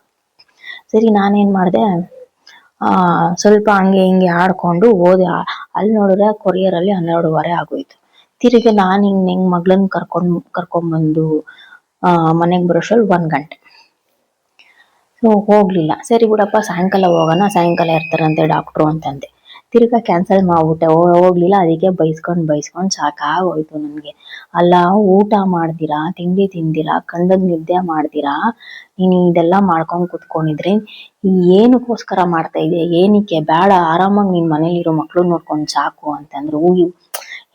ಸರಿ ನಾನೇನ್ ಮಾಡ್ದೆ, ಸ್ವಲ್ಪ ಹಂಗೆ ಹಿಂಗೆ ಆಡ್ಕೊಂಡು ಹೋದೆ. ಅಲ್ಲಿ ನೋಡಿದ್ರೆ ಕೊರಿಯರ್ ಅಲ್ಲಿ 12:30 ಆಗೋಯ್ತು. ತಿರುಗಿ ನಾನು ಹಿಂಗ್ ಮಗಳನ್ನ ಕರ್ಕೊಂಡ್ಬಂದು ಮನೆಗ್ ಬರೋಷ್ಟ್ರಲ್ಲಿ 1 ಗಂಟೆ. ಹೋಗ್ಲಿಲ್ಲ. ಸರಿ ಬಿಡಪ್ಪ ಸಾಯಂಕಾಲ ಹೋಗೋಣ, ಸಾಯಂಕಾಲ ಇರ್ತಾರಂತೆ ಡಾಕ್ಟ್ರು ಅಂತಂದೆ. ತಿರ್ಗಾ ಕ್ಯಾನ್ಸಲ್ ಮಾಡ್ಬಿಟ್ಟೆ, ಹೋಗ್ಲಿಲ್ಲ. ಅದಕ್ಕೆ ಬೈಸ್ಕೊಂಡ್ ಸಾಕಾಗೋಯ್ತು ನನ್ಗೆ. ಅಲ್ಲ ಊಟ ಮಾಡ್ದಿರಾ, ತಿಂಡಿ ತಿಂದಿರಾ, ಕಂಡದ್ ನಿದ್ದೆ ಮಾಡ್ದಿರಾ, ನೀನ್ ಇದೆಲ್ಲ ಮಾಡ್ಕೊಂಡ್ ಕುತ್ಕೊಂಡಿದ್ರೆ ಏನಕ್ಕೋಸ್ಕರ ಮಾಡ್ತಾ ಇದೆಯಾ, ಏನಕ್ಕೆ ಬೇಡ, ಆರಾಮಾಗಿ ನಿನ್ ಮನೇಲಿರೋ ಮಕ್ಳು ನೋಡ್ಕೊಂಡ್ ಸಾಕು ಅಂತಂದ್ರು.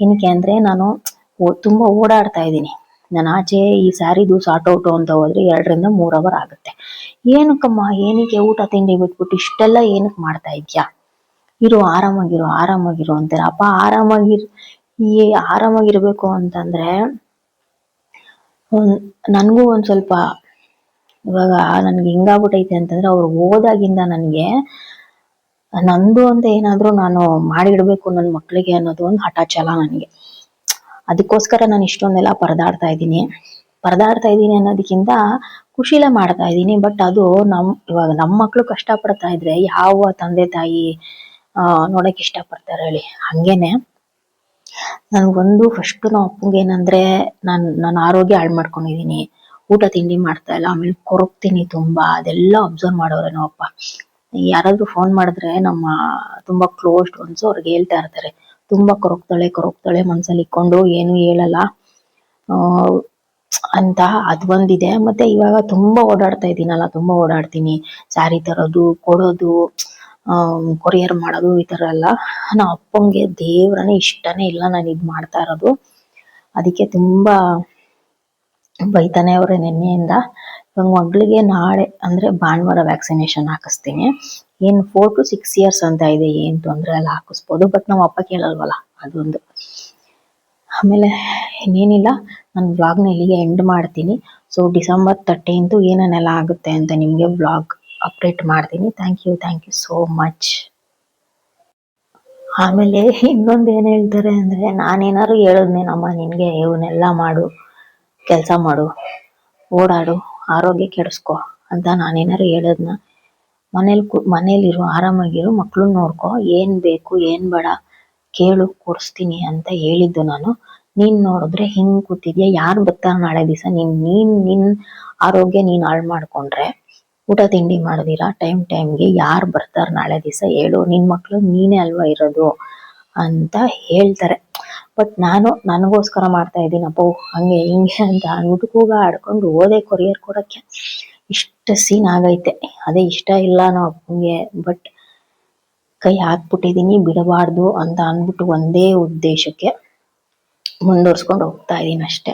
ಏನಕ್ಕೆ ಅಂದ್ರೆ ನಾನು ತುಂಬಾ ಓಡಾಡ್ತಾ ಇದ್ದೀನಿ. ನಾನು ಆಚೆ ಈ ಸ್ಯಾರಿದು ಸಾರ್ಟ್ ಔಟ್ ಅಂತ ಹೋದ್ರೆ 2 ರಿಂದ 3 ಅವರ್ ಆಗುತ್ತೆ. ಏನಕ್ಕಮ್ಮ, ಏನಕ್ಕೆ ಊಟ ತಿಂಡಿ ಬಿಟ್ಬಿಟ್ಟು ಇಷ್ಟೆಲ್ಲ ಏನಕ್ಕೆ ಮಾಡ್ತಾ ಇದ್ಯಾ, ಆರಾಮಾಗಿರು ಅಂತಾರೆ. ಅಪ್ಪ ಆರಾಮಾಗಿರ್ಬೇಕು ಅಂತಂದ್ರೆ ನನ್ಗೂ ಒಂದ್ ಸ್ವಲ್ಪ, ಇವಾಗ ನನ್ಗೆ ಹೆಂಗಾಗ್ಬಿಟ್ಟೈತೆ ಅಂತಂದ್ರೆ ಅವ್ರು ಹೋದಾಗಿಂದ ನನ್ಗೆ ನಂದು ಅಂತ ಏನಾದ್ರು ನಾನು ಮಾಡಿಡ್ಬೇಕು ನನ್ ಮಕ್ಳಿಗೆ ಅನ್ನೋದು ಒಂದು ಹಠ ಛಲ ನನಗೆ. ಅದಕ್ಕೋಸ್ಕರ ನಾನು ಇಷ್ಟೊಂದೆಲ್ಲ ಪರದಾಡ್ತಾ ಇದ್ದೀನಿ ಅನ್ನೋದಕ್ಕಿಂತ ಖುಷಿಲೇ ಮಾಡ್ತಾ ಇದ್ದೀನಿ. ಬಟ್ ಅದು ಇವಾಗ ನಮ್ಮ ಮಕ್ಳು ಕಷ್ಟ ಪಡ್ತಾ ಇದ್ರೆ ಯಾವ ತಂದೆ ತಾಯಿ ನೋಡಕ್ ಇಷ್ಟ ಪಡ್ತಾರೆ ಹೇಳಿ. ಹಂಗೇನೆ ನನ್ಗೊಂದು ಫಸ್ಟ್ ನಮ್ಮ ಅಪ್ಪಂಗೆ ಏನಂದ್ರೆ, ನಾನು ಆರೋಗ್ಯ ಹಾಳು ಮಾಡ್ಕೊಂಡಿದೀನಿ, ಊಟ ತಿಂಡಿ ಮಾಡ್ತಾ ಇಲ್ಲ, ಆಮೇಲೆ ಕೊರಗ್ತೀನಿ ತುಂಬಾ, ಅದೆಲ್ಲ ಅಬ್ಸರ್ವ್ ಮಾಡೋರೆ ನಮ್ಮಪ್ಪ. ಯಾರಾದ್ರೂ ಫೋನ್ ಮಾಡಿದ್ರೆ ನಮ್ಮ ತುಂಬಾ ಕ್ಲೋಸ್ ಫ್ರೆಂಡ್ಸ್ ಅವ್ರಿಗೆ ಹೇಳ್ತಾ ಇರ್ತಾರೆ, ತುಂಬಾ ಕೊರಗ್ತಾಳೆ ಮನ್ಸಲ್ಲಿ ಇಟ್ಕೊಂಡು ಏನು ಹೇಳಲ್ಲ ಅಂತ. ಅದೊಂದಿದೆ. ಮತ್ತೆ ಇವಾಗ ತುಂಬಾ ಓಡಾಡ್ತಾ ಇದ್ದೀನಲ್ಲ, ತುಂಬಾ ಓಡಾಡ್ತೀನಿ, ಸ್ಯಾರಿ ತರೋದು, ಕೊಡೋದು, ಕೊರಿಯರ್ ಮಾಡೋದು, ಈ ತರ ಎಲ್ಲ. ನಮ್ಮ ಅಪ್ಪಂಗೆ ದೇವ್ರನೇ ಇಷ್ಟನೇ ಇಲ್ಲ ನಾನು ಇದ್ ಮಾಡ್ತಾ ಇರೋದು. ಅದಕ್ಕೆ ತುಂಬಾ ಬೈತಾನೆ ಅವ್ರೆ ನಿನ್ನೆಯಿಂದ. ಇವಾಗ ಮಗಳಿಗೆ ನಾಳೆ ಅಂದ್ರೆ ಭಾನುವಾರ ವ್ಯಾಕ್ಸಿನೇಷನ್ ಹಾಕಿಸ್ತೀನಿ. ಏನ್ 4 to 6 years ಅಂತ ಇದೆ, ಏನ್ ತೊಂದ್ರೆ ಎಲ್ಲ ಹಾಕಿಸ್ಬೋದು. ಬಟ್ ನಮ್ಮ ಅಪ್ಪ ಕೇಳಲ್ವಲ್ಲ, ಅದೊಂದು. ಆಮೇಲೆ ಇನ್ನೇನಿಲ್ಲ, ನಾನು ವ್ಲಾಗ್ನ ಇಲ್ಲಿಗೆ ಎಂಡ್ ಮಾಡ್ತೀನಿ. ಸೊ December 13th ಏನೇನೆಲ್ಲ ಆಗುತ್ತೆ ಅಂತ ನಿಮ್ಗೆ ವ್ಲಾಗ್ ಅಪ್ಡೇಟ್ ಮಾಡ್ತೀನಿ. Thank you so much. ಆಮೇಲೆ ಇನ್ನೊಂದು ಏನ್ ಹೇಳ್ತಾರೆ ಅಂದ್ರೆ, ನಾನೇನಾದ್ರು ಹೇಳಿದ್ನೇನಮ್ಮ ನಿನ್ಗೆ ಇವನ್ನೆಲ್ಲ ಮಾಡು, ಕೆಲಸ ಮಾಡು, ಓಡಾಡು, ಆರೋಗ್ಯ ಕೆಡಿಸ್ಕೊ ಅಂತ ನಾನೇನಾರು ಹೇಳದ್ನ? ಮನೇಲಿರು, ಆರಾಮಾಗಿರು, ಮಕ್ಳನ್ನ ನೋಡ್ಕೊ, ಏನ್ ಬೇಕು ಏನ್ ಬೇಡ ಕೇಳು, ಕೊಡಿಸ್ತೀನಿ ಅಂತ ಹೇಳಿದ್ದು ನಾನು. ನೀನ್ ನೋಡಿದ್ರೆ ಹಿಂಗ್ ಕೂತಿದ್ಯಾ, ಯಾರು ಬರ್ತಾರ ನಾಳೆ ದಿವಸ, ನಿನ್ ಆರೋಗ್ಯ ನೀನ್ ಹಾಳು ಮಾಡ್ಕೊಂಡ್ರೆ, ಊಟ ತಿಂಡಿ ಮಾಡಿದಿರಾ ಟೈಮ್ಗೆ ಯಾರು ಬರ್ತಾರ ನಾಳೆ ದಿವಸ ಹೇಳು, ನಿನ್ ಮಕ್ಳು ನೀನೇ ಅಲ್ವಾ ಇರೋದು ಅಂತ ಹೇಳ್ತಾರೆ. ಬಟ್ ನಾನು ನನಗೋಸ್ಕರ ಮಾಡ್ತಾ ಇದ್ದೀನಪ್ಪ ಹಂಗೆ ಹಿಂಗೆ ಅಂತ ಅಂದ್ಬಿಟ್ಟು ಕೂಗ ಆಡ್ಕೊಂಡು ಹೋದೆ ಕೊರಿಯರ್ ಕೊಡಕ್ಕೆ. ಇಷ್ಟ ಸೀನ್ ಆಗೈತೆ, ಅದೇ ಇಷ್ಟ ಇಲ್ಲ ನಾವು ಅಪ್ಪಂಗೆ. ಬಟ್ ಕೈ ಹಾಕ್ಬಿಟ್ಟಿದೀನಿ, ಬಿಡಬಾರ್ದು ಅಂತ ಅಂದ್ಬಿಟ್ಟು ಒಂದೇ ಉದ್ದೇಶಕ್ಕೆ ಮುಂದುವರ್ಸ್ಕೊಂಡು ಹೋಗ್ತಾ ಇದೀನಿ ಅಷ್ಟೇ.